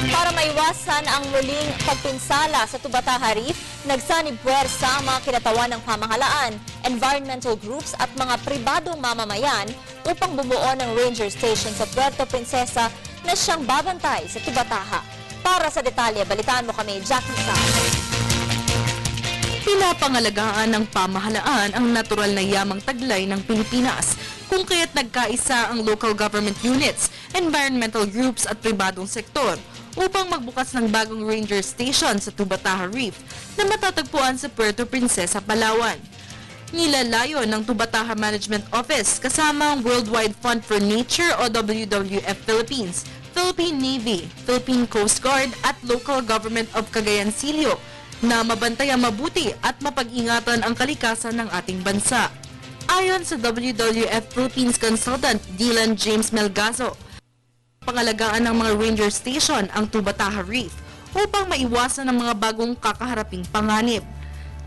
Para maiwasan ang muling pagpinsala sa Tubataha Reef, nagsanib puwersa ang mga kinatawan ng pamahalaan, environmental groups at mga pribadong mamamayan upang bumuo ng ranger station sa Puerto Princesa na siyang babantay sa Tubataha. Para sa detalye, balitaan mo kami, Jackie Sa. Pinapangalagaan ng pamahalaan ang natural na yamang taglay ng Pilipinas, kung kaya't nagkaisa ang local government units, environmental groups at pribadong sektor upang magbukas ng bagong ranger station sa Tubataha Reef na matatagpuan sa Puerto Princesa, Palawan. Nilalayo ng Tubataha Management Office kasama ang Worldwide Fund for Nature o WWF Philippines, Philippine Navy, Philippine Coast Guard at Local Government of Cagayan Silio na mabantayan mabuti at mapag-ingatan ang kalikasan ng ating bansa. Ayon sa WWF Philippines consultant Dylan James Melgazo, pangalagaan ng mga ranger station ang Tubataha Reef upang maiwasan ang mga bagong kakaharaping panganib.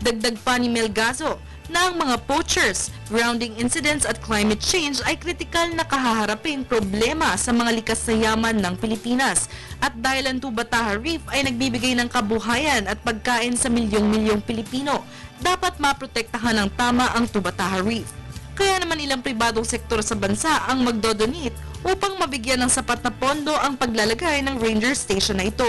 Dagdag pa ni Melgazo na ang mga poachers, grounding incidents at climate change ay kritikal na kahaharaping problema sa mga likas na yaman ng Pilipinas at dahil ang Tubataha Reef ay nagbibigay ng kabuhayan at pagkain sa milyong-milyong Pilipino, dapat maprotektahan ng tama ang Tubataha Reef. Kaya naman ilang pribadong sektor sa bansa ang magdodonate upang mabigyan ng sapat na pondo ang paglalagay ng ranger station na ito.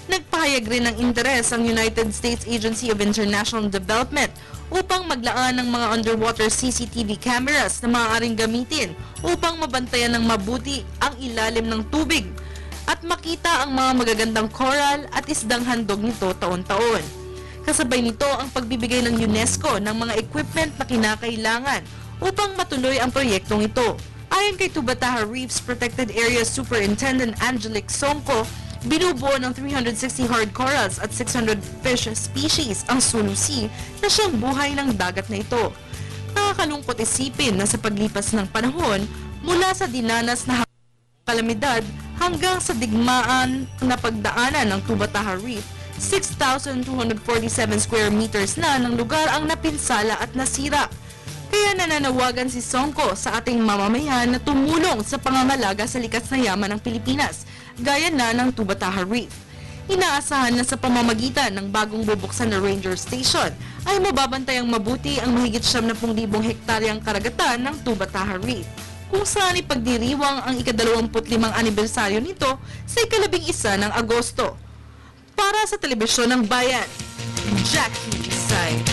Nagpahayag rin ng interes ang United States Agency of International Development upang maglaan ng mga underwater CCTV cameras na maaaring gamitin upang mabantayan ng mabuti ang ilalim ng tubig at makita ang mga magagandang coral at isdang handog nito taon-taon. Kasabay nito ang pagbibigay ng UNESCO ng mga equipment na kinakailangan upang matuloy ang proyektong ito. Ayon kay Tubataha Reef's Protected Area Superintendent Angelic Songko, binubuo ng 360 hard corals at 600 fish species ang Sulu Sea na siyang buhay ng dagat na ito. Nakakalungkot isipin na sa paglipas ng panahon, mula sa dinanas na kalamidad hanggang sa digmaan na pagdaanan ng Tubataha Reef, 6,247 square meters na ng lugar ang napinsala at nasira. Kaya nananawagan si Songko sa ating mamamayan na tumulong sa pangangalaga sa likas na yaman ng Pilipinas, gaya na ng Tubataha Reef. Inaasahan na sa pamamagitan ng bagong bubuksan na ranger station ay mababantayang mabuti ang mahigit 70,000 hektaryang karagatan ng Tubataha Reef, kung saan ipagdiriwang ang ika-25 anibersaryo nito sa ika-11 ng Agosto. Para sa Telebisyon ng Bayan, Jackie Say.